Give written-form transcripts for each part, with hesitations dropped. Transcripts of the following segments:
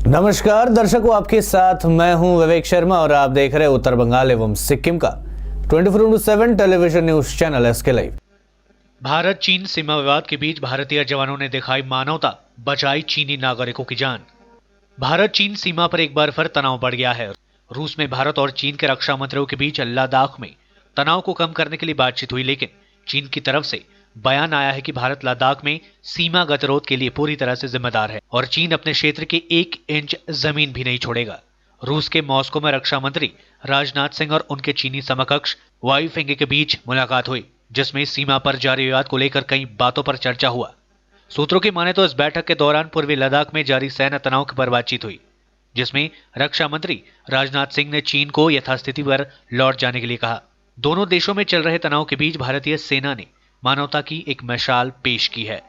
नमस्कार दर्शकों, आपके साथ मैं हूं विवेक शर्मा और आप देख रहे हैं उत्तर बंगाल एवं सिक्किम का 24/7 television news channel SK live. Bharat चीन सीमा विवाद के बीच भारतीय जवानों ने दिखाई मानवता, बचाई चीनी नागरिकों की जान। भारत चीन सीमा पर एक बार फिर तनाव बढ़ गया है। रूस में भारत और चीन के रक्षा मंत्रियों के बीच लद्दाख में तनाव को कम करने के लिए बातचीत हुई, लेकिन चीन की तरफ से बयान आया है कि भारत लद्दाख में सीमा गतिरोध के लिए पूरी तरह से जिम्मेदार है और चीन अपने क्षेत्र के 1 इंच जमीन भी नहीं छोड़ेगा। रूस के मॉस्को में रक्षा मंत्री राजनाथ सिंह और उनके चीनी समकक्ष वाई फेंगे के बीच मुलाकात हुई, जिसमें सीमा पर जारी विवाद को लेकर कई बातों पर चर्चा हुआ। सूत्रों की माने तो इस बैठक के दौरान पूर्वी लद्दाख में जारी सैन्य तनाव पर बातचीत हुई, जिसमें रक्षा मंत्री राजनाथ सिंह ने चीन को यथास्थिति पर लौट जाने के लिए कहा। दोनों देशों में चल रहे तनाव के बीच भारतीय सेना ने मानवता की एक मिसाल पेश की है।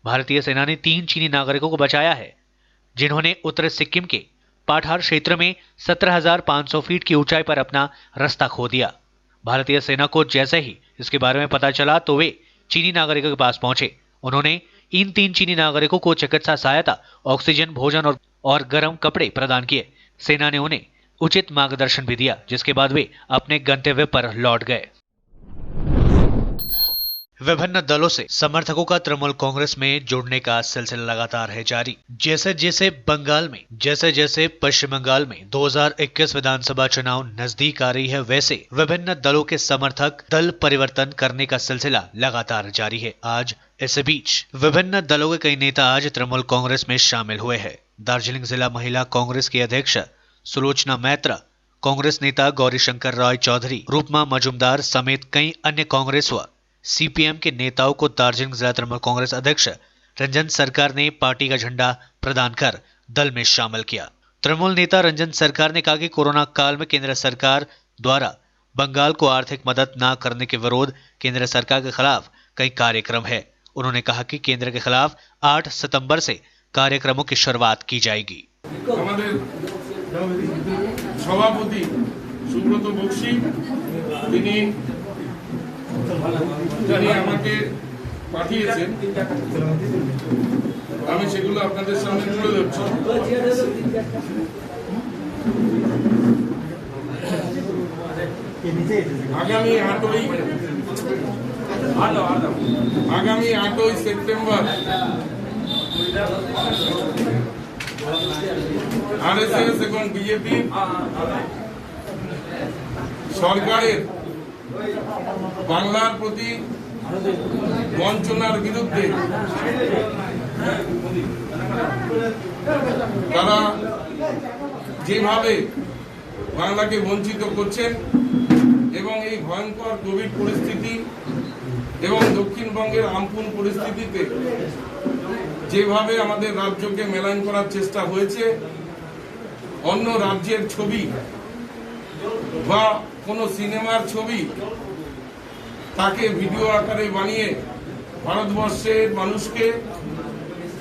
भारतीय सेना ने 3 चीनी नागरिकों को बचाया है, जिन्होंने उत्तर सिक्किम के पाठार क्षेत्र में 17,500 फीट की ऊंचाई पर अपना रास्ता खो दिया। भारतीय सेना को जैसे ही इसके बारे में पता चला तो वे चीनी नागरिकों के पास पहुंचे। उन्होंने इन 3 चीनी नागरिकों को चिकित्सा सहायता, ऑक्सीजन, भोजन और गर्म कपड़े प्रदान किए। सेना ने उन्हें उचित मार्गदर्शन भी दिया, जिसके बाद वे अपने गंतव्य पर लौट गए। विभिन्न दलों से समर्थकों का तृणमूल कांग्रेस में जुड़ने का सिलसिला लगातार है जारी। जैसे जैसे पश्चिम बंगाल में 2021 विधानसभा चुनाव नजदीक आ रही है, वैसे विभिन्न दलों के समर्थक दल परिवर्तन करने का सिलसिला लगातार जारी है। आज इस बीच विभिन्न दलों के कई नेता आज तृणमूल कांग्रेस में शामिल हुए हैं। दार्जिलिंग जिला महिला कांग्रेस की अध्यक्ष सुलोचना मैत्रा, कांग्रेस नेता गौरीशंकर राय चौधरी, रूपमा मजुमदार समेत कई अन्य कांग्रेस व सीपीएम के नेताओं को दार्जिलिंग जिला तृणमूल कांग्रेस अध्यक्ष रंजन सरकार ने पार्टी का झंडा प्रदान कर दल में शामिल किया। तृणमूल नेता रंजन सरकार ने कहा कि कोरोना काल में केंद्र सरकार द्वारा बंगाल को आर्थिक मदद न करने के विरोध केंद्र सरकार के खिलाफ कई कार्यक्रम है। उन्होंने कहा कि केंद्र के खिलाफ 8 सितंबर से कार्यक्रमों की शुरुआत की जाएगी। सभापति सुब्रत बक्सी যিনি আমাকে পাঠিয়েছেন, আমি সেগুলো আপনাদের সামনে তুলে ধরছি। আগামী 8ই সেপ্টেম্বর আরএসএস এবং বিজেপি সরকারের বাংলার প্রতি বঞ্চনার বিরুদ্ধে তারা যেভাবে বাংলাকে বঞ্চিত করছেন এবং এই ভয়ঙ্কর কোভিড পরিস্থিতি এবং দক্ষিণবঙ্গের আমপুন পরিস্থিতিতে যেভাবে আমাদের রাজ্যকে মেলাইন করার চেষ্টা হয়েছে, অন্য রাজ্যের ছবি বা কোন সিনেমার ছবি তাকে ভিডিও আকারে বানিয়ে ভারতবর্ষের মানুষকে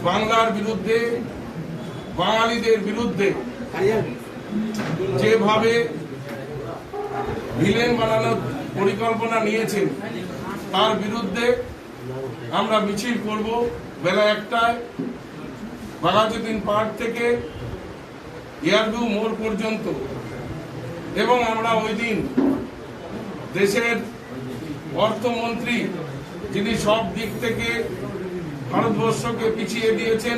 বাংলার বিরুদ্ধে, বাঙালিদের বিরুদ্ধে যেভাবে ভিলেন বানানোর পরিকল্পনা নিয়েছেন, তার বিরুদ্ধে আমরা মিছিল করব বেলা 1টায় বাঘাযতীন পার্ক থেকে ইয়ারভিউ মোড় পর্যন্ত। এবং আমরা ওই দিন দেশের অর্থমন্ত্রী, যিনি সব দিক থেকে ভারতবর্ষকে পিছিয়ে দিয়েছেন,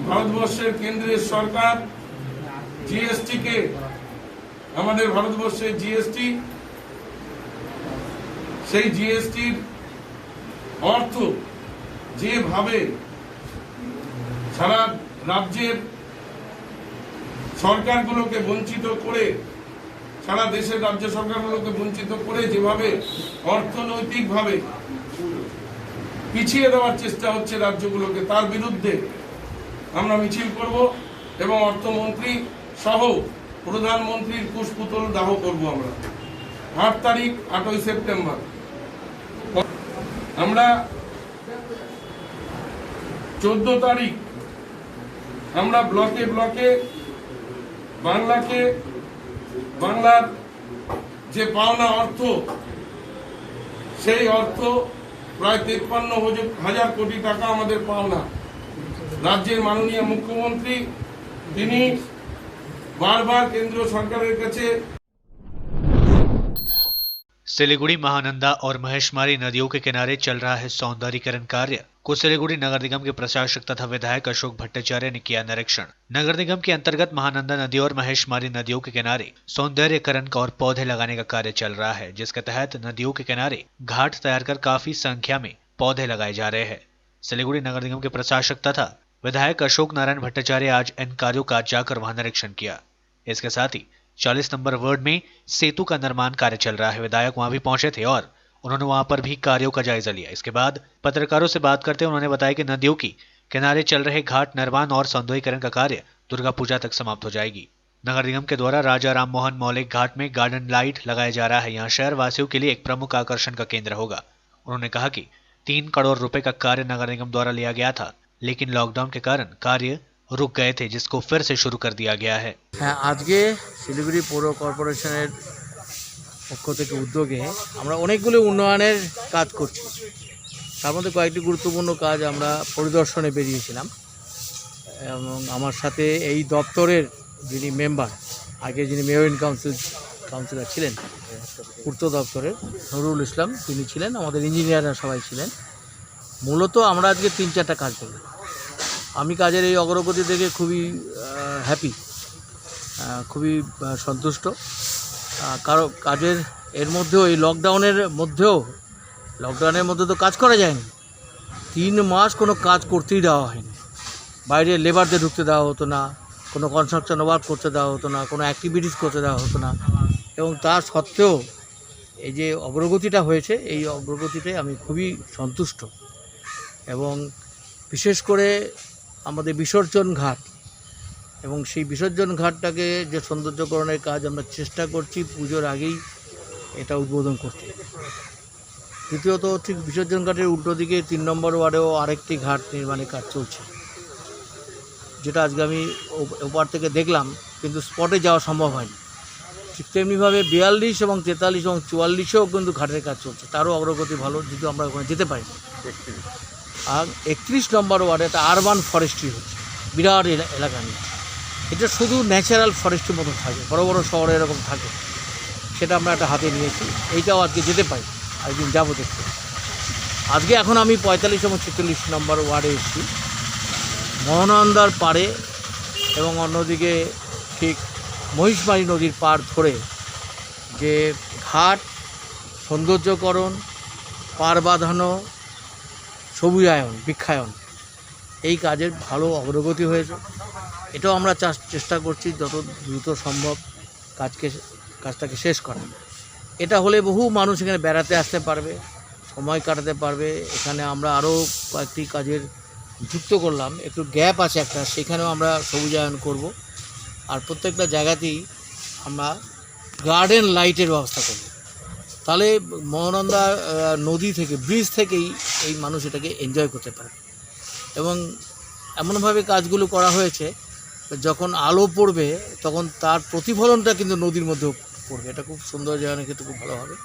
ভারতবর্ষের কেন্দ্রের সরকার জিএসটি কে, আমাদের ভারতবর্ষের জিএসটি, সেই জিএসটির অর্থ যেভাবে সারা রাজ্যের সরকারগুলোকে বঞ্চিত করে, সারা দেশের রাজ্য সরকারগুলোকে বঞ্চিত করে যেভাবে অর্থনৈতিকভাবে পিছিয়ে দেওয়ার চেষ্টা হচ্ছে রাজ্যগুলোকে, তার বিরুদ্ধে আমরা মিছিল করব এবং অর্থমন্ত্রী সহ প্রধানমন্ত্রীর কুশপুতল দাহ করব। আমরা 8 তারিখ 8ই সেপ্টেম্বর আমরা 14 তারিখ আমরা ব্লকে ব্লকে বাংলার যে পাওনা অর্থ, সেই অর্থ প্রায় 53,000 কোটি টাকা আমাদের পাওনা। রাজ্যের মাননীয় মুখ্যমন্ত্রী তিনি বারবার কেন্দ্র সরকারের কাছে सिलीगुड़ी महानंदा और महेशमारी नदियों के किनारे चल रहा है सौंदर्यीकरण कार्य को सिलीगुड़ी नगर निगम के प्रशासक तथा विधायक अशोक भट्टाचार्य ने किया निरीक्षण। नगर निगम के अंतर्गत महानंदा नदी और महेशमारी नदियों के किनारे सौंदर्यीकरण का और पौधे लगाने का कार्य चल रहा है, जिसके तहत नदियों के किनारे घाट तैयार कर काफी संख्या में पौधे लगाए जा रहे हैं। सिलीगुड़ी नगर निगम के प्रशासक तथा विधायक अशोक नारायण भट्टाचार्य आज इन कार्यों का जाकर वहां निरीक्षण किया। इसके साथ ही 40 नंबर वार्ड में सेतु का निर्माण कार्य चल रहा है। विधायक वहां भी पहुंचे थे और उन्होंने वहां पर भी कार्यों का जायजा लिया। इसके बाद पत्रकारों से बात करते उन्होंने बताया कि नदियों की किनारे चल रहे घाट निर्माण और सौंदर्यीकरण का कार्य दुर्गा पूजा तक समाप्त हो जाएगी। नगर निगम के द्वारा राजा राम मोहन मौलिक घाट में गार्डन लाइट लगाया जा रहा है। यहाँ शहर वासियों के लिए एक प्रमुख आकर्षण का केंद्र होगा। उन्होंने कहा कि 3 करोड़ रुपए का कार्य नगर निगम द्वारा लिया गया था, लेकिन लॉकडाउन के कारण कार्य रुक गए थे, जिसको फिर से शुरू कर दिया गया है। হ্যাঁ, আজকে শিলিগুড়ি পৌর কর্পোরেশনের পক্ষ থেকে উদ্যোগে আমরা অনেকগুলো উন্নয়নের কাজ করছি। তার মধ্যে কয়েকটি গুরুত্বপূর্ণ কাজ আমরা পরিদর্শনে বেরিয়েছিলাম এবং আমার সাথে এই দপ্তরের যিনি মেম্বার, আগে যিনি মেয়র ইন কাউন্সিলর ছিলেন পূর্ত দপ্তরের নুরুল ইসলাম, তিনি ছিলেন, আমাদের ইঞ্জিনিয়াররা সবাই ছিলেন। মূলত আমরা আজকে 3-4টা কাজ করলাম। আমি কাজের এই অগ্রগতি দেখে খুবই হ্যাপি, খুবই সন্তুষ্ট। কারণ কাজের এর মধ্যেও এই লকডাউনের মধ্যে তো কাজ করা যায়নি। 3 মাস কোনো কাজ করতেই দেওয়া হয়নি। বাইরে লেবারদের ঢুকতে দেওয়া হতো না, কোনো কনস্ট্রাকশন ওয়ার্ক করতে দেওয়া হতো না, কোনো অ্যাক্টিভিটিস করতে দেওয়া হতো না। এবং তা সত্ত্বেও এই যে অগ্রগতিটা হয়েছে, এই অগ্রগতিতে আমি খুবই সন্তুষ্ট। এবং বিশেষ করে আমাদের বিসর্জন ঘাট এবং সেই বিসর্জন ঘাটটাকে যে সৌন্দর্যকরণের কাজ আমরা চেষ্টা করছি পুজোর আগেই এটা উদ্বোধন করতে। দ্বিতীয়ত ঠিক বিসর্জন ঘাটের উল্টো দিকে 3 নম্বর ওয়ার্ডেও আরেকটি ঘাট নির্মাণের কাজ চলছে, যেটা আজকে আমি ওপার থেকে দেখলাম, কিন্তু স্পটে যাওয়া সম্ভব হয়নি। ঠিক তেমনিভাবে 42 এবং 43 এবং 44-এও কিন্তু ঘাটের কাজ চলছে, তারও অগ্রগতি ভালো, যদি আমরা ওখানে যেতে পারি। আর 31 নম্বর ওয়ার্ডে একটা আরবান ফরেস্ট্রি হচ্ছে, বিরাট এলাকা নিয়ে। এটা শুধু ন্যাচারাল ফরেস্টের মতো থাকে, বড় বড় শহরে এরকম থাকে, সেটা আমরা একটা হাতে নিয়েছি। এইটাও আজকে যেতে পারি, একদিন যাবো দেখতে। আজকে এখন আমি 45 এবং 46 নম্বর ওয়ার্ডে এসেছি, মহানন্দার পাড়ে এবং অন্যদিকে ঠিক মহিষমারী নদীর পাড় ধরে যে ঘাট সৌন্দর্যকরণ, পাড় বাঁধানো, সবুজায়ন, বৃক্ষায়ন, এই কাজের ভালো অগ্রগতি হয়েছে। এটাও আমরা চেষ্টা করছি যত দ্রুত সম্ভব কাজটাকে শেষ করা। এটা হলে বহু মানুষ এখানে বেড়াতে আসতে পারবে, সময় কাটাতে পারবে। এখানে আমরা আরও কয়েকটি কাজের যুক্ত করলাম, একটু গ্যাপ আছে একটা, সেখানেও আমরা সবুজায়ন করব। আর প্রত্যেকটা জায়গাতেই আমরা গার্ডেন লাইটের ব্যবস্থা করব। তাহলে মহানন্দা নদী থেকে, ব্রিজ থেকেই এই মানুষ এটাকে এনজয় করতে পারে। এবং এমনভাবে কাজগুলো করা হয়েছে, যখন আলো পড়বে তখন তার প্রতিফলনটা কিন্তু নদীর মধ্যেও পড়বে। এটা খুব সুন্দর জায়গার ক্ষেত্রে খুব ভালো হবে।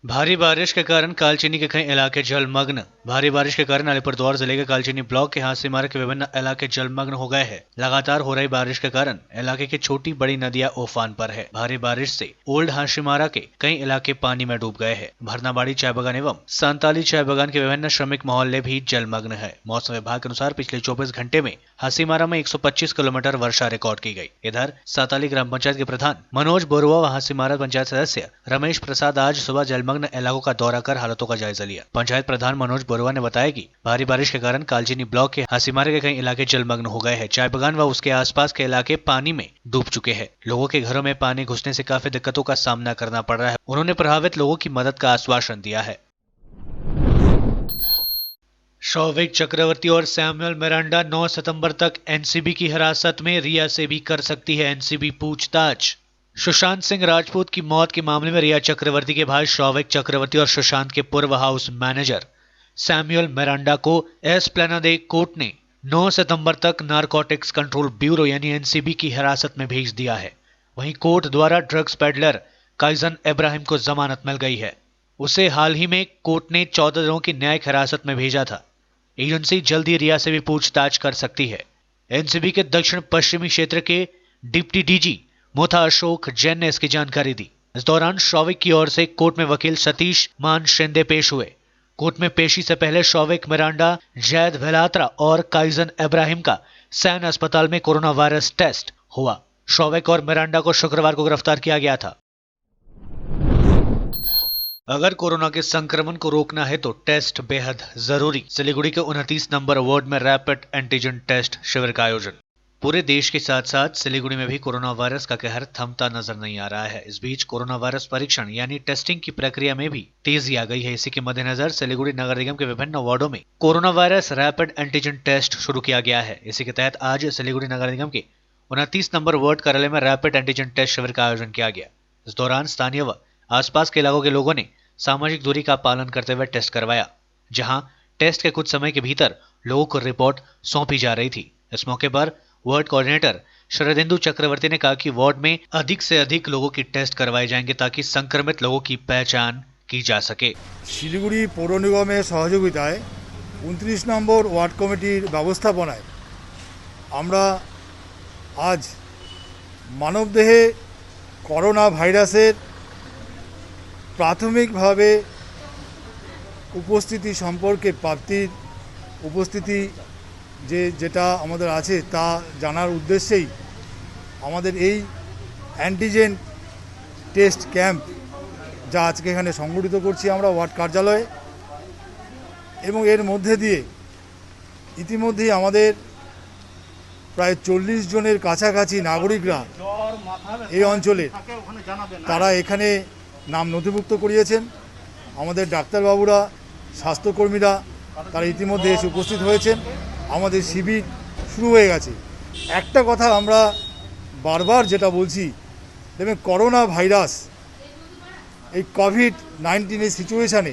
भारी बारिश के कारण कालचीनी के कई इलाके जलमग्न। भारी बारिश के कारण अलीपुरद्वार जिले के कालचीनी ब्लॉक के हाथीमारा के विभिन्न इलाके जलमग्न हो गए हैं। लगातार हो रही बारिश के कारण इलाके की छोटी बड़ी नदियां उफान पर है। भारी बारिश से ओल्ड हाथीमारा के कई इलाके पानी में डूब गए हैं। भरनाबाड़ी चाय बागान एवं सांताली चाय बागान के विभिन्न श्रमिक मोहल्ले भी जलमग्न है। मौसम विभाग के अनुसार पिछले 24 घंटे में हाथीमारा में 125 किलोमीटर वर्षा रिकॉर्ड की गई। इधर सांताली ग्राम पंचायत के प्रधान मनोज बोरुआ व हाथीमारा पंचायत सदस्य रमेश प्रसाद आज सुबह जलमग्न इलाकों का दौरा कर हालातों का जायजा लिया। पंचायत प्रधान मनोज बोरुआ ने बताया कि भारी बारिश के कारण कालचीनी ब्लॉक के हाथीमारा के कई इलाके जलमग्न हो गए हैं। चाय बागान व उसके आसपास के इलाके पानी में डूब चुके हैं। लोगों के घरों में पानी घुसने से काफी दिक्कतों का सामना करना पड़ रहा है। उन्होंने प्रभावित लोगों की मदद का आश्वासन दिया है। शौविक चक्रवर्ती और सैमुअल मिरांडा 9 सितंबर तक एनसीबी की हिरासत में। रिया से भी कर सकती है एनसीबी पूछताछ। सुशांत सिंह राजपूत की मौत के मामले में रिया चक्रवर्ती के भाई शौविक चक्रवर्ती और सुशांत के पूर्व हाउस मैनेजर सैमुअल मिरांडा को एस्प्लेनाडे कोर्ट ने 9 सितंबर तक नारकोटिक्स कंट्रोल ब्यूरो यानी एनसीबी की हिरासत में भेज दिया है। वहीं कोर्ट द्वारा ड्रग्स पेडलर काइजन इब्राहिम को जमानत मिल गई है। उसे हाल ही में कोर्ट ने 14 दिनों की न्यायिक हिरासत में भेजा था। एजेंसी जल्द ही रिया से भी पूछताछ कर सकती है। एनसीबी के दक्षिण पश्चिमी क्षेत्र के डिप्टी डीजी मोथा अशोक जैन ने इसकी जानकारी दी। इस दौरान शौविक की ओर से कोर्ट में वकील सतीश मान शिंदे पेश हुए। कोर्ट में पेशी से पहले शौविक, मिरांडा, जैद वेलात्रा और काइजन इब्राहिम का सैन अस्पताल में कोरोना वायरस टेस्ट हुआ। शौविक और मिरांडा को शुक्रवार को गिरफ्तार किया गया था। अगर कोरोना के संक्रमण को रोकना है तो टेस्ट बेहद जरूरी। सिलीगुड़ी के 29 नंबर वार्ड में रैपिड एंटीजन टेस्ट शिविर का आयोजन। पूरे देश के साथ साथ सिलीगुड़ी में भी कोरोना वायरस का कहर थमता नजर नहीं आ रहा है। इस बीच कोरोना वायरस परीक्षण यानी टेस्टिंग की प्रक्रिया में भी तेजी आ गई है। इसी के मद्देनजर सिलीगुड़ी नगर निगम के विभिन्न वार्डों में corona virus rapid antigen test शुरू किया गया है। इसी के तहत आज सिलीगुड़ी नगर निगम के 29 नंबर वार्ड कार्यालय में रैपिड एंटीजन टेस्ट शिविर का आयोजन किया गया। इस दौरान स्थानीय व आसपास के इलाकों के लोगों ने सामाजिक दूरी का पालन करते हुए टेस्ट करवाया, जहां टेस्ट के कुछ समय के भीतर लोगों को रिपोर्ट सौंपी जा रही थी। इस मौके पर वार्ड कोऑर्डिनेटर शरदेंदु चक्रवर्ती ने कहा कि वार्ड में अधिक से अधिक लोगों की टेस्ट करवाए जाएंगे ताकि संक्रमित लोगों की पहचान की जा सके। শিলিগুড়ি পৌর নিগমের সহযোগিতায় 29 নম্বর ওয়ার্ড কমিটির ব্যবস্থাপনায় আমরা আজ মানবদেহে করোনা ভাইরাসের প্রাথমিকভাবে উপস্থিতি সম্পর্কে প্রাপ্তির উপস্থিতি যেটা আমাদের আছে তা জানার উদ্দেশ্যেই আমাদের এই অ্যান্টিজেন টেস্ট ক্যাম্প যা আজকে এখানে সংগঠিত করছি আমরা ওয়ার্ড কার্যালয়ে, এবং এর মধ্যে দিয়ে ইতিমধ্যেই আমাদের প্রায় 40 জনের কাছাকাছি নাগরিকরা এই অঞ্চলে তারা এখানে নাম নথিভুক্ত করিয়েছেন। আমাদের ডাক্তারবাবুরা, স্বাস্থ্যকর্মীরা তারা ইতিমধ্যে এসে উপস্থিত হয়েছেন। আমাদের শিবির শুরু হয়ে গেছে। একটা কথা আমরা বারবার যেটা বলছি, দেখবেন করোনা ভাইরাস এই কোভিড-19 সিচুয়েশানে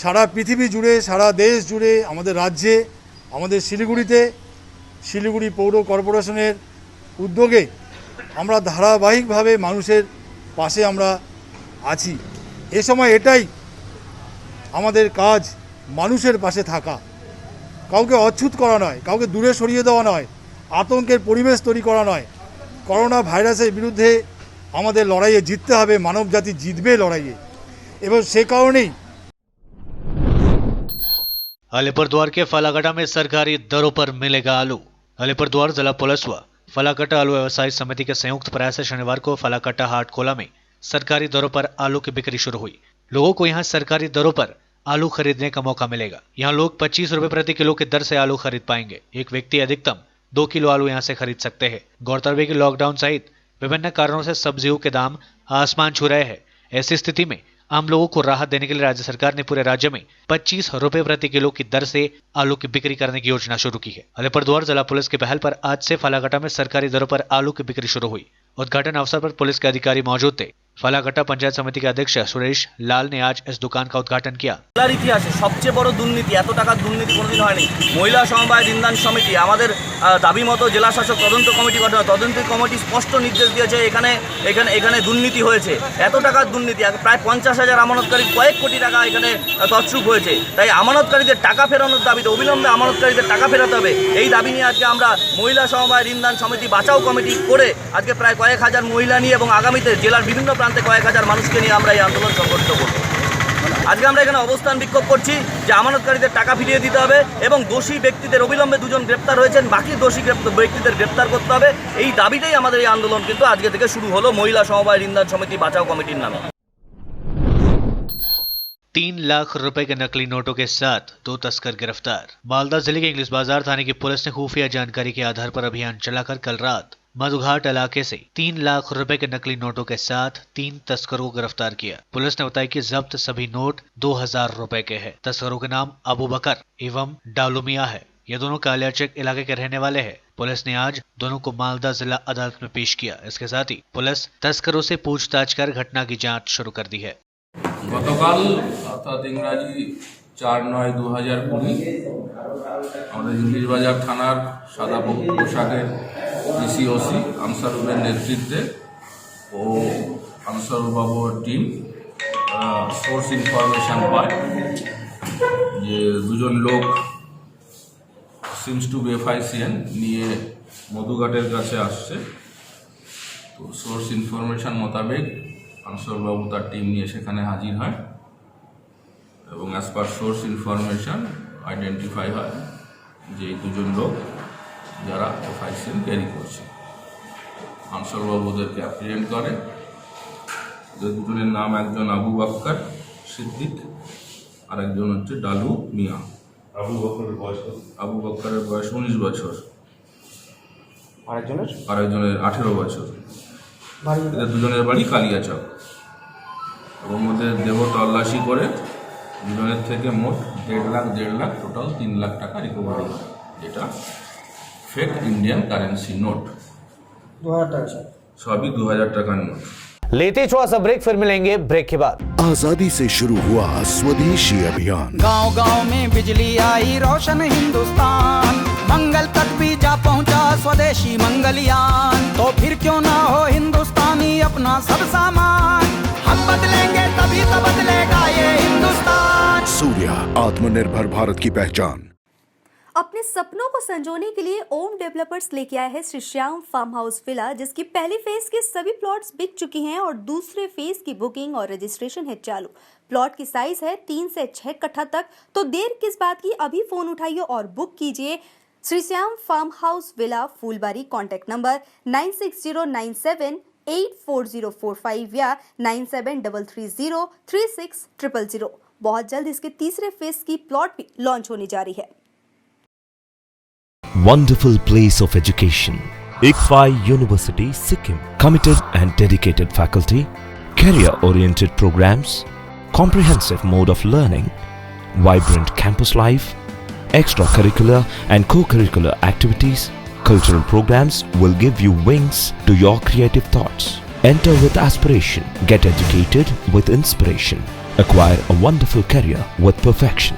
সারা পৃথিবী জুড়ে, সারা দেশ জুড়ে, আমাদের রাজ্যে, আমাদের শিলিগুড়িতে, শিলিগুড়ি পৌর কর্পোরেশনের উদ্যোগে আমরা ধারাবাহিকভাবে মানুষের পাশে আমরা আছি। এ সময় এটাই আমাদের কাজ, মানুষের পাশে থাকা, কাউকে অচ্ছুত করা নয়, কাউকে দূরে সরিয়ে দেওয়া নয়, আতঙ্কের পরিবেশ তৈরি করা নয়। করোনা ভাইরাসের বিরুদ্ধে আমাদের লড়াইয়ে জিততে হবে, মানব জাতি জিতবে লড়াইয়ে, এবং সে কারণেই अलीपुरद्वार के फलाकटा में सरकारी दरों पर मिलेगा आलू। अलीपुरद्वार जिला पुलिस व फलाकटा आलू व्यवसायी समिति के संयुक्त प्रयास से शनिवार को फलाकटा हाट खोला में सरकारी दरों पर आलू की बिक्री शुरू हुई। लोगों को यहां सरकारी दरों पर आलू खरीदने का मौका मिलेगा। यहां लोग 25 रुपए प्रति किलो की दर से आलू खरीद पाएंगे। एक व्यक्ति अधिकतम 2 किलो आलू यहां से खरीद सकते हैं। गौरतलब है कि लॉकडाउन सहित विभिन्न कारणों से सब्जियों के दाम आसमान छू रहे हैं। ऐसी स्थिति में आम लोगों को राहत देने के लिए राज्य सरकार ने पूरे राज्य में 25 रुपए प्रति किलो की दर से आलू की बिक्री करने की योजना शुरू की है। अलीपुरद्वार जिला पुलिस की पहल पर आज से फलाकटा में सरकारी दरों पर आलू की बिक्री शुरू हुई। उद्घाटन अवसर पर पुलिस के अधिकारी मौजूद थे। फलाकटा पंचायत समिति के अध्यक्ष सुरेश लाल ने आज इस दुकान का उद्घाटन किया। জেলার ইতিহাসে সবচেয়ে বড় দুর্নীতি, এত টাকার দুর্নীতি কোনোদিন হয়নি। মহিলা সমবায় ঋণদান সমিতি আমাদের দাবি মতো জেলা শাসক তদন্ত কমিটি গঠন, তদন্ত কমিটি স্পষ্ট নির্দেশ দিয়েছে এখানে দুর্নীতি হয়েছে। এত টাকার দুর্নীতি, প্রায় 50,000 আমানতকারী, কয়েক কোটি টাকা এখানে তছরূপ হয়েছে। তাই আমানতকারীদের টাকা ফেরানোর দাবিতে অবিলম্বে আমানতকারীদের টাকা ফেরাতে হবে, এই দাবি নিয়ে আজকে আমরা মহিলা সমবায় ঋণদান সমিতি বাঁচাও কমিটি করে আজকে প্রায় কয়েক হাজার মহিলা নিয়ে এবং আগামীতে জেলার বিভিন্ন প্রান্তে কয়েক হাজার মানুষকে নিয়ে আমরা এই আন্দোলন সংগঠিত করব। আজকে আমরা এখানে অবস্থান বিক্ষোভ করছি যে আমানতকারীদের টাকা ফিরিয়ে দিতে হবে এবং দোষী ব্যক্তিদের অবিলম্বে 2 জন গ্রেপ্তার হয়েছেন, বাকি দোষী ব্যক্তিদের গ্রেপ্তার করতে হবে। এই দাবিতেই আমাদের এই আন্দোলন কিন্তু আজকে থেকে শুরু হলো মহিলা সমবায় ঋণদান সমিতি বাঁচাও কমিটির নামে। 3 लाख रुपए के नकली नोटों के साथ 2 तस्कर गिरफ्तार। मालदा जिले के इंग्लिश बाजार थाने की पुलिस ने खुफिया जानकारी के आधार पर अभियान चलाकर कल रात मधुघाट इलाके से 3 लाख रुपए के नकली नोटों के साथ 3 तस्करों को गिरफ्तार किया। पुलिस ने बताया कि जब्त सभी नोट 2000 रुपए के हैं। तस्करों के नाम अबू बकर एवं डालुमिया है। ये दोनों कालियाचक इलाके के रहने वाले हैं। पुलिस ने आज दोनों को मालदा जिला अदालत में पेश किया। इसके साथ ही पुलिस तस्करों से पूछताछ कर घटना की जांच शुरू कर दी है। গতকাল অর্থাৎ ইংরাজি 4/9/2020 আমাদের ইংলিশ বাজার থানার সাদা পোশাকের পিসিওসি আনসারুলের নেতৃত্বে ও আনসারুল বাবুর টিম সোর্স ইনফরমেশন পায় যে দুজন লোক সিমস টু বি FICN নিয়ে মধুঘাটের কাছে আসছে। তো সোর্স ইনফরমেশন মোতাবেক আনসরবাবু তার টিম নিয়ে সেখানে হাজির হয় এবং as per source information identify হয় যে এই দুজন লোক যারা FICN ক্যারি করছে। আনসরবাবু ওদেরকে অ্যাপ্রিহেন্ড করে। ওদের দুজনের নাম একজন আবু বকর সিদ্দিক আর একজন হচ্ছে ডালু মিয়া। আবু বকরের বয়স 19 বছর, আরেকজনের 18 বছর। এদের দুজনের বাড়ি কালিয়াচক এবং ওদের দেহ তল্লাশি করে দুজনের থেকে মোট 1.5 লাখ টোটাল 3 লাখ টাকা রিকভারি হয়, যেটা ফেক ইন্ডিয়ান কারেন্সি নোট, 2000 টাকা সবই 2000 টাকার নোট। लेते छोड़ा सा ब्रेक, फिर मिलेंगे ब्रेक के बाद। आजादी से शुरू हुआ स्वदेशी अभियान, गांव गांव में बिजली आई, रोशन हिंदुस्तान, मंगल तक भी जा पहुंचा स्वदेशी मंगलयान। तो फिर क्यों ना हो हिंदुस्तानी अपना सब सामान, हम बदलेंगे तभी तो बदलेगा ये हिंदुस्तान। सूर्या, आत्मनिर्भर भारत की पहचान। अपने सपनों को संजोने के लिए ओम डेवलपर्स लेके आया है Shri Shyam farm house villa, जिसकी पहली फेज के सभी प्लॉट्स बिक चुकी हैं और दूसरे फेज की बुकिंग और रजिस्ट्रेशन है चालू। प्लॉट की साइज है 3 से 6 कट्ठा तक, तो देर किस बात की, अभी फोन उठाइए और बुक कीजिए। Shri Shyam farm house villa, Phulbari. Contact number 9609784045 या 9733036000। बहुत जल्द इसके तीसरे फेज की प्लॉट भी लॉन्च होने जा रही है। Wonderful place of education. ICFI University, Sikkim. Committed and dedicated faculty, career-oriented programs, comprehensive mode of learning, vibrant campus life, extracurricular and co-curricular activities, cultural programs will give you wings to your creative thoughts. Enter with aspiration, get educated with inspiration, acquire a wonderful career with perfection.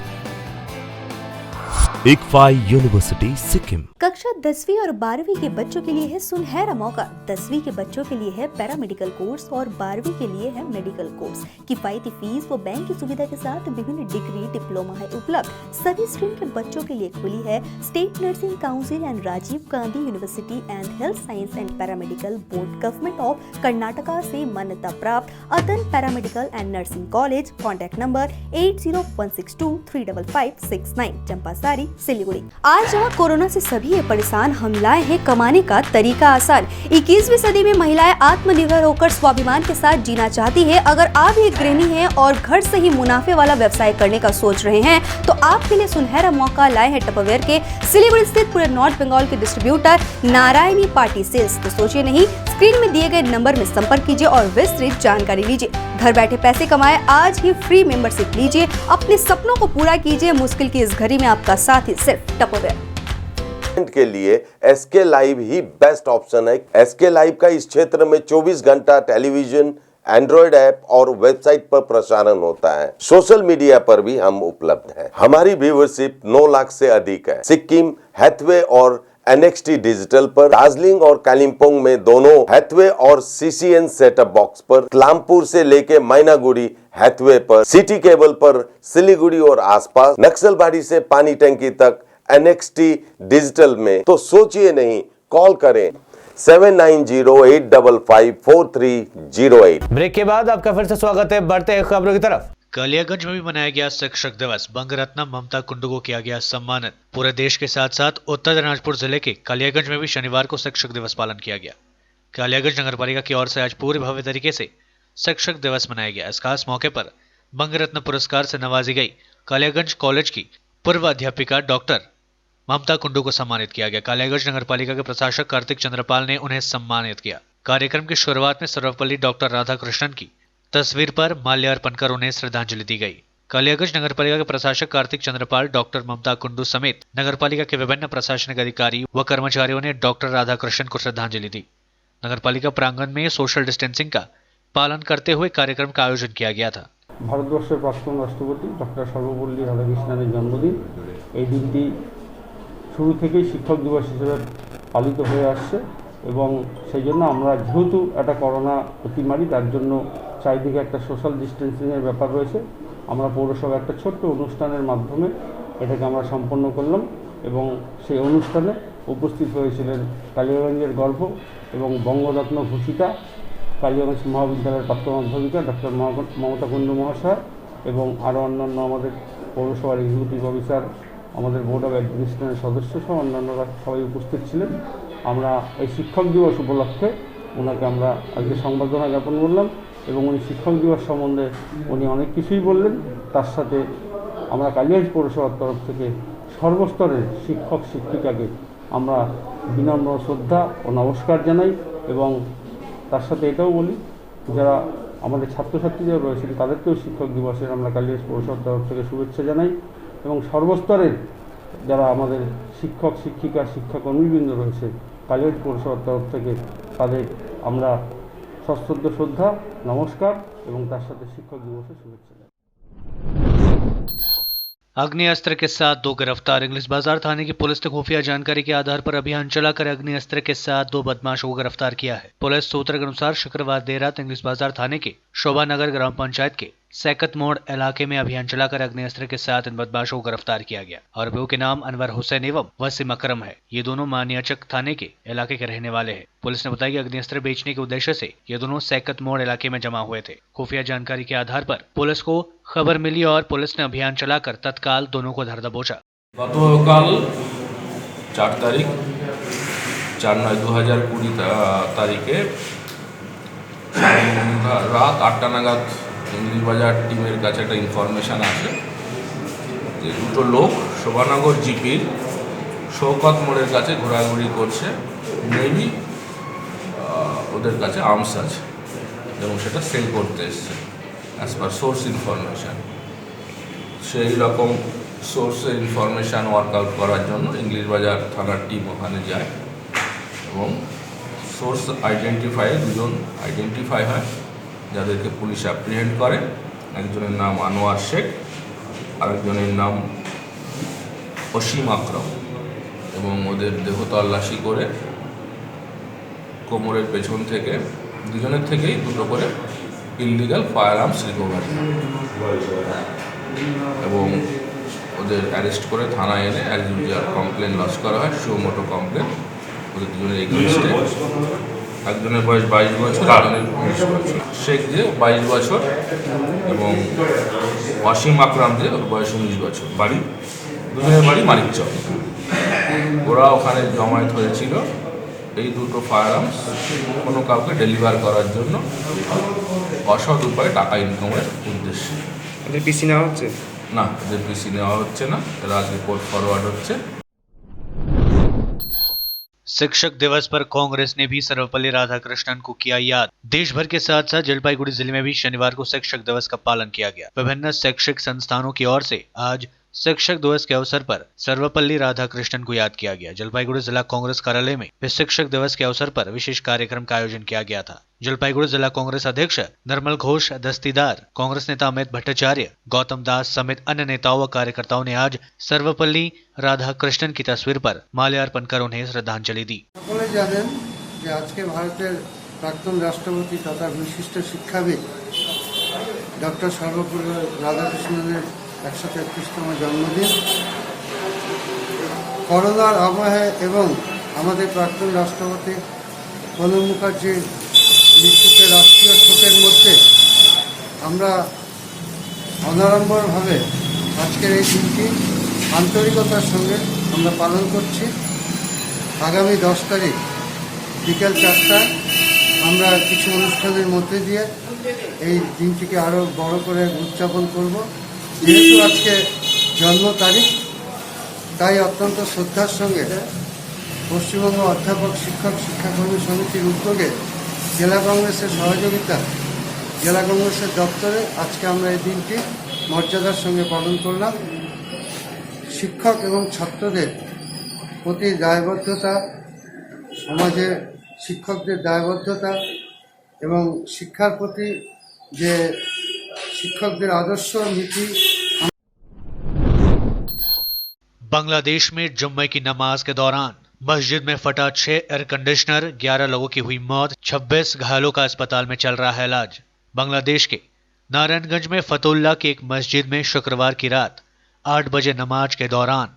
ICFI University, Sikkim. कक्षा 10वीं और 12वीं के बच्चों के लिए है सुनहरा मौका। 10वीं के बच्चों के लिए है पैरामेडिकल कोर्स और 12वीं के लिए है मेडिकल कोर्स। किफायती फीस व बैंक की सुविधा के साथ विभिन्न डिग्री डिप्लोमा है उपलब्ध। सभी स्ट्रीम के बच्चों के लिए खुली है state nursing council and Rajiv Gandhi university and health science and paramedical board, government of Karnataka से मान्यता प्राप्त Adan paramedical and nursing college. Contact number 8016235569, Champasari, Siliguri. आज जहाँ कोरोना से सभी परेशान, हम लाए हैं कमाने का तरीका आसान। 21वीं सदी में महिलाएं आत्मनिर्भर होकर स्वाभिमान के साथ जीना चाहती है। अगर आप एक गृहिणी हैं और घर से ही मुनाफे वाला व्यवसाय करने का सोच रहे हैं, तो आपके लिए सुनहरा मौका लाए हैं टपरवेयर के सिलीगुड़ी स्थित पूरे नॉर्थ बंगाल के डिस्ट्रीब्यूटर नारायणी पार्टी सेल्स। तो सोचिए नहीं, स्क्रीन में दिए गए नंबर में संपर्क कीजिए और विस्तृत जानकारी लीजिए। घर बैठे पैसे कमाए, आज ही फ्री मेंबरशिप लीजिए, अपने सपनों को पूरा कीजिए। मुश्किल की इस घड़ी में आपका साथ ही सिर्फ टपरवेयर। के लिए SK लाइव ही बेस्ट ऑप्शन है। SK लाइव का इस क्षेत्र में 24 घंटा टेलीविजन, एंड्रॉइड ऐप और वेबसाइट पर प्रसारण होता है। सोशल मीडिया पर भी हम उपलब्ध हैं। हमारी व्यूवरशिप 9 लाख से अधिक है। सिक्किम, हैथवे और NXT डिजिटल पर, दार्जिलिंग और कालिम्पोंग में दोनों हैथवे और CCN सेटअप बॉक्स पर, लामपुर से लेके मैनागुड़ी हैथवे पर, सिटी केबल पर सिलीगुड़ी और आसपास, नक्सलबाड़ी से पानी टंकी तक NXT डिजिटल में। तो सोचिए नहीं, कॉल करें 7908554308। ब्रेक के बाद आपका फिर से स्वागत है। बढ़ते हैं खबरों की तरफ। कालियागंज में भी मनाया गया शिक्षक दिवस। बंगरत्न ममता कुंडू को किया गया सम्मानित। पूरे देश के साथ साथ उत्तर दिनाजपुर जिले के कालियागंज में भी शनिवार को शिक्षक दिवस पालन किया गया। कालियागंज नगरपालिका की ओर से आज पूरे भव्य तरीके से शिक्षक दिवस मनाया गया। इस खास मौके पर बंगरत्न पुरस्कार से नवाजी गई कालियागंज कॉलेज की पूर्व अध्यापिका डॉक्टर ममता कुंडू को सम्मानित किया गया। कालियागंज नगरपालिका के प्रशासक कार्तिक चंद्रपाल ने उन्हें सम्मानित किया। कार्यक्रम की शुरुआत में सर्वपल्ली डॉक्टर राधाकृष्णन की तस्वीर पर माल्यार्पण कर उन्हें श्रद्धांजलि दी गई। कालियागंज नगरपालिका के प्रशासक कार्तिक चंद्रपाल, डॉक्टर ममता कुंडू समेत नगरपालिका के विभिन्न प्रशासनिक अधिकारी व कर्मचारियों ने डॉक्टर राधाकृष्णन को श्रद्धांजलि दी। नगरपालिका प्रांगण में सोशल डिस्टेंसिंग का पालन करते हुए कार्यक्रम का आयोजन किया गया था। ভারতবর্ষের প্রাক্তন রাষ্ট্রপতি ডক্টর সর্বপল্লী রাধাকৃষ্ণনের জন্মদিন। এই দিনটি শুরু থেকেই শিক্ষক দিবস হিসেবে পালিত হয়ে আসছে এবং সেই জন্য আমরা যেহেতু একটা করোনা অতিমারি, তার জন্য চারিদিকে একটা সোশ্যাল ডিস্টেন্সিংয়ের ব্যাপার রয়েছে। আমরা পৌরসভা একটা ছোট্ট অনুষ্ঠানের মাধ্যমে এটাকে আমরা সম্পন্ন করলাম এবং সেই অনুষ্ঠানে উপস্থিত হয়েছিলেন কালিয়াগঞ্জের গর্ব এবং বঙ্গরত্ন ভূষিতা কালিয়াগঞ্জ মহাবিদ্যালয়ের প্রাক্তন অধ্যাপিকা ডক্টর মমতা কুণ্ডু মহাশয় এবং আরও অন্যান্য আমাদের পৌরসভার এক্সিকিউটিভ অফিসার, আমাদের বোর্ড অফ অ্যাডমিনিস্ট্রেশনের সদস্য সহ অন্যান্যরা সবাই উপস্থিত ছিলেন। আমরা এই শিক্ষক দিবস উপলক্ষে ওনাকে আমরা আজকে সংবর্ধনা জ্ঞাপন করলাম এবং উনি শিক্ষক দিবস সম্বন্ধে উনি অনেক কিছুই বললেন। তার সাথে আমরা কালিয়াগঞ্জ পৌরসভার তরফ থেকে সর্বস্তরের শিক্ষক শিক্ষিকাকে আমরা বিনম্র শ্রদ্ধা ও নমস্কার জানাই এবং তার সাথে এটাও বলি যারা আমাদের ছাত্রছাত্রীরা রয়েছেন তাদেরকেও শিক্ষক দিবসের আমরা কালিয়াগঞ্জ পৌরসভার তরফ থেকে শুভেচ্ছা জানাই এবং সর্বস্তরের যারা আমাদের শিক্ষক শিক্ষিকা শিক্ষাকর্মীবৃন্দ রয়েছে কালিয়াগঞ্জ পৌরসভার তরফ থেকে তাদের আমরা সশ্রদ্ধ শ্রদ্ধা নমস্কার এবং তার সাথে শিক্ষক দিবসের শুভেচ্ছা জানাই। अग्नि के साथ दो गिरफ्तार। इंग्लिश बाजार थाने की पुलिस ने खुफिया जानकारी के आधार पर अभियान चलाकर अग्नि अस्त्र के साथ दो बदमाशों को गिरफ्तार किया है। पुलिस सूत्र के अनुसार शुक्रवार देर रात इंग्लिश बाजार थाने के शोभा नगर ग्राम पंचायत के सैकत मोड़ इलाके में अभियान चलाकर अग्नि अस्त्र के साथ इन बदमाशों को गिरफ्तार किया गया। आरोपियों के नाम अनवर हुसैन एवं वसीम अकरम है। ये दोनों मानियाचक थाने के इलाके के रहने वाले हैं। पुलिस ने बताया कि अग्नि अस्त्र बेचने के उद्देश्य से ये दोनों सैकत मोड़ इलाके में जमा हुए थे। खुफिया जानकारी के आधार पर पुलिस को खबर मिली और पुलिस ने अभियान चलाकर तत्काल दोनों को धर दबोचा। গতকাল 4 তারিখ 4/9/2020 তারিখে রাত 8টা নাগাদ ইংলিশ বাজার টিমের কাছে একটা ইনফরমেশান আসে যে দুটো লোক শোভানগর জিপির শৌকত মোড়ের কাছে ঘোরাঘুরি করছে, মেবি ওদের কাছে আর্মস আছে এবং সেটা সেল করতে এসছে অ্যাজ পার সোর্স ইনফরমেশান। সেই রকম সোর্সের ইনফরমেশান ওয়ার্কআউট করার জন্য ইংলিশ বাজার থানার টিম ওখানে যায় এবং সোর্স দুজন আইডেন্টিফাই হয় যাদেরকে পুলিশ অ্যাপ্রিহেন্ড করে। একজনের নাম আনোয়ার শেখ, আরেকজনের নাম অসীম আকরম এবং ওদের দেহ তল্লাশি করে কোমরের পেছন থেকে দুজনের থেকেই দুটো করে ইললিগাল ফায়ার আর্মস রিকভারি এবং ওদের অ্যারেস্ট করে থানায় এনে অ্যাজ ইউজুয়াল কমপ্লেন লজ করা হয়, সুমোটো কমপ্লেন। ওদের দুজনের এগেইনস্টে একজনের বয়স 22 বছর, একজনের 19 বছর। শেখ যে 22 বছর এবং অসীম আকরাম যে ওর বয়স 19 বছর। দুজনের বাড়ি মানিকচক। ওরা ওখানে জমায়েত হয়েছিল এই দুটো ফায়ার আর্মস কোনো কাউকে ডেলিভার করার জন্য অসৎ উপায়ে টাকা ইনকামের উদ্দেশ্যে। এদের পিসি নেওয়া হচ্ছে না, এদের পিসি নেওয়া হচ্ছে না, এরা আজকে কোর্ট ফরওয়ার্ড হচ্ছে। शिक्षक दिवस पर कांग्रेस ने भी सर्वपल्ली राधाकृष्णन को किया याद। देश भर के साथ साथ जलपाईगुड़ी जिले में भी शनिवार को शिक्षक दिवस का पालन किया गया। विभिन्न शैक्षिक संस्थानों की ओर से आज शिक्षक दिवस के अवसर पर सर्वपल्ली राधाकृष्णन को याद किया गया। जलपाईगुड़ी जिला कांग्रेस कार्यालय में शिक्षक दिवस के अवसर पर विशेष कार्यक्रम का आयोजन किया गया था। जलपाईगुड़ी जिला कांग्रेस अध्यक्ष निर्मल घोष दस्तीदार, कांग्रेस नेता अमित भट्टाचार्य, गौतम दास समेत अन्य नेताओं व कार्यकर्ताओं ने आज सर्वपल्ली राधाकृष्णन की तस्वीर पर माल्यार्पण कर उन्हें श्रद्धांजलि दी। সকলে জানেন যে আজকে ভারতের প্রাক্তন রাষ্ট্রপতি তথা বিশিষ্ট শিক্ষাবিদ ডক্টর সর্বপল্লী রাধাকৃষ্ণনের 133তম জন্মদিন। করোনার আবহে এবং আমাদের প্রাক্তন রাষ্ট্রপতি প্রণব মুখার্জির মৃত্যুতে রাষ্ট্রীয় শোকের মধ্যে আমরা অনাড়ম্বরভাবে আজকের এই দিনটি আন্তরিকতার সঙ্গে আমরা পালন করছি। আগামী 10 তারিখ বিকেল 4টায় আমরা কিছু অনুষ্ঠানের মধ্যে দিয়ে এই দিনটিকে আরও বড় করে উদযাপন করব। যেহেতু আজকে জন্ম তারিখ, তাই অত্যন্ত শ্রদ্ধার সঙ্গে পশ্চিমবঙ্গ অধ্যাপক শিক্ষক শিক্ষাকর্মী সমিতির উদ্যোগে জেলা কংগ্রেসের সহযোগিতা জেলা কংগ্রেসের দপ্তরে আজকে আমরা এই দিনটি মর্যাদার সঙ্গে পালন করলাম। শিক্ষক এবং ছাত্রদের প্রতি দায়বদ্ধতা, সমাজে শিক্ষকদের দায়বদ্ধতা এবং শিক্ষার প্রতি যে শিক্ষকদের আদর্শ নীতি। बांग्लादेश में जुम्मे की नमाज के दौरान मस्जिद में फटा 6 एयर कंडीशनर, 11 लोगों की हुई मौत, 26 घायलों का अस्पताल में चल रहा है इलाज। बांग्लादेश के नारायणगंज में फतुल्ला की एक मस्जिद में शुक्रवार की रात 8 बजे नमाज के दौरान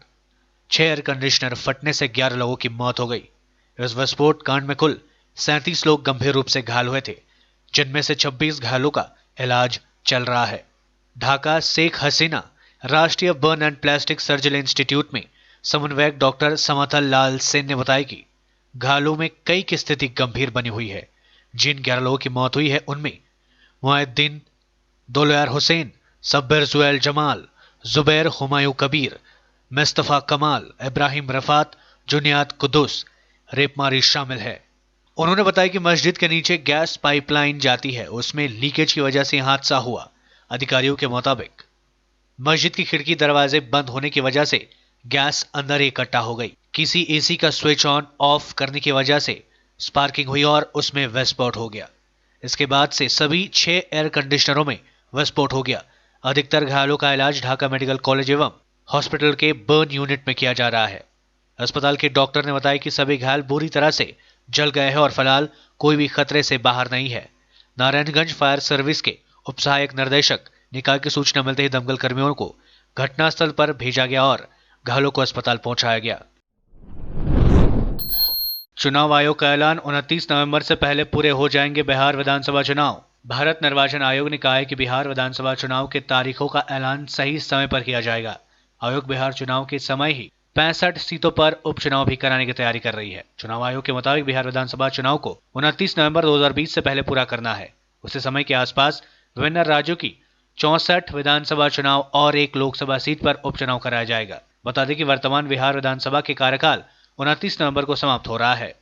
6 एयर कंडीशनर फटने से 11 लोगों की मौत हो गई। इस विस्फोट कांड में कुल 37 लोग गंभीर रूप से घायल हुए थे, जिनमें से 26 घायलों का इलाज चल रहा है। ढाका शेख हसीना राष्ट्रीय burn and plastic surgery institute में समन्वयक डॉक्टर समतल लाल सेन ने बताया कि घायलों में कई की स्थिति गंभीर बनी हुई है। जिन 11 लोगों की मौत हुई है उनमें मुआद्दीन दोलयार हुसैन, सब्बिर जुएल जमाल, जुबैर हुमायूं कबीर, मुस्तफा कमाल, इब्राहिम रफात, जुनियाद कुदुस, रेपमारी शामिल है। उन्होंने बताया कि मस्जिद के नीचे गैस पाइपलाइन जाती है, उसमें लीकेज की वजह से हादसा हुआ। अधिकारियों के मुताबिक मस्जिद की खिड़की दरवाजे बंद होने की वजह से गैस अंदर ही इकट्ठा हो गई। किसी एसी का स्विच ऑन ऑफ करने की वजह से स्पार्किंग हुई और उसमें विस्फोट हो गया। इसके बाद से सभी 6 एयर कंडीशनरों में विस्फोट हो गया। अधिकतर घायलों का इलाज ढाका मेडिकल कॉलेज एवं हॉस्पिटल के बर्न यूनिट में किया जा रहा है। अस्पताल के डॉक्टर ने बताया कि सभी घायल बुरी तरह से जल गए हैं और फिलहाल कोई भी खतरे से बाहर नहीं है। नारायणगंज फायर सर्विस के उप सहायक निर्देशक ने कहा कि सूचना मिलते ही दमकल कर्मियों को घटनास्थल पर भेजा गया और घायलों को अस्पताल पहुंचाया गया। चुनाव आयोग का ऐलान, 29 नवंबर से पहले पूरे हो जाएंगे बिहार विधानसभा चुनाव। भारत निर्वाचन आयोग ने कहा है कि बिहार विधानसभा चुनाव के तारीखों का ऐलान सही समय पर किया जाएगा। आयोग बिहार चुनाव के समय ही 65 सीटों पर उपचुनाव भी कराने की तैयारी कर रही है। चुनाव आयोग के मुताबिक बिहार विधानसभा चुनाव को 29 नवंबर 2020 से पहले पूरा करना है। उसी समय के आसपास विभिन्न राज्यों की 64 विधानसभा चुनाव और 1 लोकसभा सीट पर उपचुनाव कराया जाएगा। बता दें कि वर्तमान बिहार विधानसभा के कार्यकाल 29 नवंबर को समाप्त हो रहा है।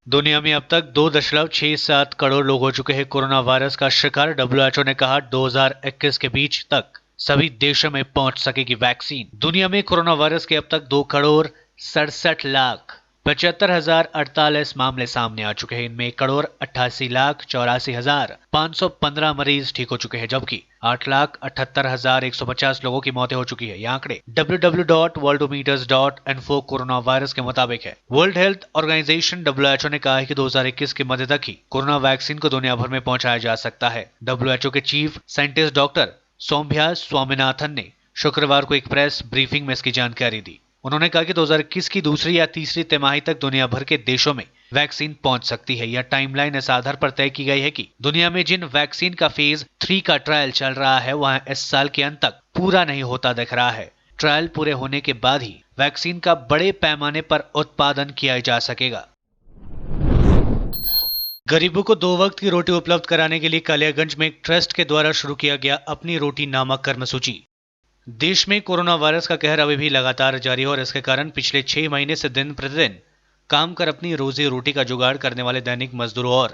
दुनिया में अब तक 2.67 करोड़ लोग हो चुके हैं कोरोना वायरस का शिकार। WHO ने कहा 2021 के बीच तक सभी देशों में पहुंच सकेगी वैक्सीन। दुनिया में कोरोना वायरस के अब तक 2,67,75,048 मामले सामने आ चुके हैं। इनमें 1,88,84,515 मरीज ठीक हो चुके हैं, जबकि 8,78,150 लोगों की मौतें हो चुकी है। ये आंकड़े www.worldometers.info कोरोना वायरस के मुताबिक है। वर्ल्ड हेल्थ ऑर्गेनाइजेशन WHO ने कहा है कि 2021 के मध्य तक ही कोरोना वैक्सीन को दुनिया भर में पहुंचाया जा सकता है। WHO के chief scientist doctor Soumya Swaminathan ने शुक्रवार को एक प्रेस ब्रीफिंग में इसकी जानकारी दी। उन्होंने कहा कि 2021 की दूसरी या तीसरी तिमाही तक दुनिया भर के देशों में वैक्सीन पहुंच सकती है। यह टाइमलाइन इस आधार पर तय की गई है कि दुनिया में जिन वैक्सीन का फेज 3 का ट्रायल चल रहा है वह इस साल के अंत तक पूरा नहीं होता दिख रहा है। ट्रायल पूरे होने के बाद ही वैक्सीन का बड़े पैमाने पर उत्पादन किया जा सकेगा। गरीबों को 2 वक्त की रोटी उपलब्ध कराने के लिए कालियागंज में एक ट्रस्ट के द्वारा शुरू किया गया अपनी रोटी नामक कर्मसूची। देश में कोरोना वायरस का कहर अभी भी लगातार जारी है और इसके कारण पिछले 6 महीने से दिन प्रतिदिन काम कर अपनी रोजी रोटी का जुगाड़ करने वाले दैनिक मजदूरों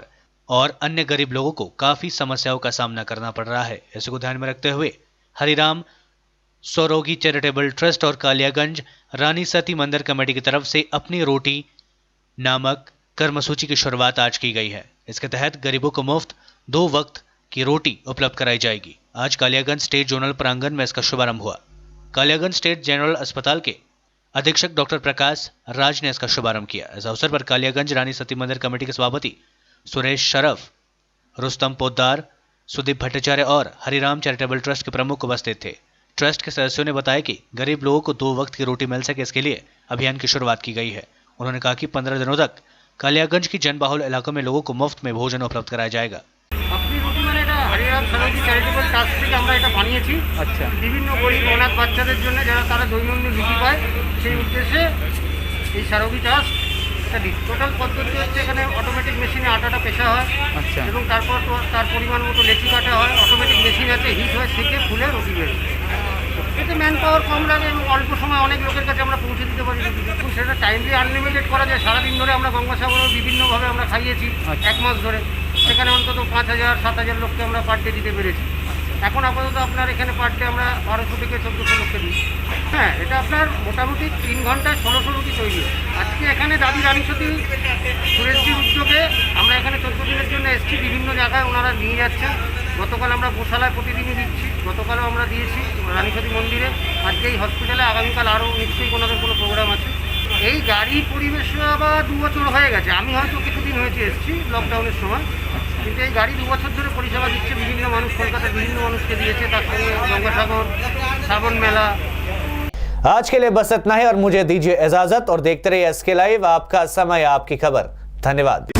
और अन्य गरीब लोगों को काफी समस्याओं का सामना करना पड़ रहा है। इसी को ध्यान में रखते हुए हरिराम स्वरोगी चैरिटेबल ट्रस्ट और कालियागंज रानी सती मंदिर कमेटी की तरफ से अपनी रोटी नामक कर्मसूची की शुरुआत आज की गई है। इसके तहत गरीबों को मुफ्त 2 वक्त की रोटी उपलब्ध कराई जाएगी। आज कालियागंज स्टेट जोनल प्रांगण में इसका शुभारंभ हुआ। कालियागंज स्टेट जनरल अस्पताल के अधीक्षक डॉक्टर प्रकाश राज ने इसका शुभारंभ किया। इस अवसर पर कालियागंज रानी सती मंदिर कमेटी के सभापति सुरेश शरफ, रुस्तम पोद्दार, सुदीप भट्टाचार्य और हरिराम चैरिटेबल ट्रस्ट के प्रमुख उपस्थित थे। ट्रस्ट के सदस्यों ने बताया कि गरीब लोगों को 2 वक्त की रोटी मिल सके, इसके लिए अभियान की शुरुआत की गई है। उन्होंने कहा कि 15 दिनों तक कालियागंज की जनबाहुल इलाकों में लोगों को मुफ्त में भोजन उपलब्ध कराया जाएगा। अपनी रोटी মানে এটা হরিরাম সরোজি চ্যারিটেবল ট্রাস্ট থেকে আমরা এটা বানিয়েছি। আচ্ছা, বিভিন্ন গরিব অনাথ বাচ্চাদের জন্য যারা তারা দৈনন্দিন রুটি পায় সেই উদ্দেশ্যে এই সরোজি ট্রাস্ট এটা টোটাল পদ্ধতি হচ্ছে এখানে অটোমেটিক মেশিনে আটাটা পেশা হয়। আচ্ছা, এবং তারপর তার পরিমাণ মতো লেচি কাটা হয়। অটোমেটিক মেশিন আছে, হিট হয়, সেকে ফুলে রুটি বের হয়। এতে ম্যান পাওয়ার কম লাগে এবং অল্প সময় অনেক লোকের কাছে আমরা পৌঁছে দিতে পারি রুটি। এবং সেটা টাইমলি আনলিমিটেড করা যায়। সারাদিন ধরে আমরা গঙ্গাসাগরও বিভিন্নভাবে আমরা খাইয়েছি 1 মাস ধরে। সেখানে অন্তত 5,000-7,000 লোককে আমরা পার ডে দিতে পেরেছি। এখন আপাতত আপনার এখানে পার ডে আমরা 1200 থেকে 1400 লোককে দিই। হ্যাঁ, এটা আপনার মোটামুটি 3 ঘন্টায় 1600 রুটি তৈরি হয়। আজকে এখানে দাদি রানী সতী সুরেশজির উদ্যোগে আমরা এখানে 14 দিনের জন্য এসেছি। বিভিন্ন জায়গায় ওনারা নিয়ে যাচ্ছেন। গতকাল আমরা গোশালায় প্রতিদিনই দিচ্ছি, গতকালও আমরা দিয়েছি রানী সতী মন্দিরে, আজকে এই হসপিটালে, আগামীকাল আরও নিশ্চয়ই ওনাদের কোনো প্রোগ্রাম আছে। এই গাড়ি পরিবেশনা 2 বছর হয়ে গেছে। আমি হয়তো কিছুদিন হয়েছে এসেছি লকডাউনের সময়। কিন্তু এই গাড়ি 2 বছর ধরে পরিষেবা দিচ্ছে বিভিন্ন মানুষ, কলকাতার বিভিন্ন মানুষকে দিয়েছে, তার সঙ্গে গঙ্গাসাগর, শ্রাবণ মেলা। आज के लिए बस इतना ही और मुझे दीजिए इजाजत और देखते रहिए एसके लाइव, आपका समय आपकी खबर। धन्यवाद।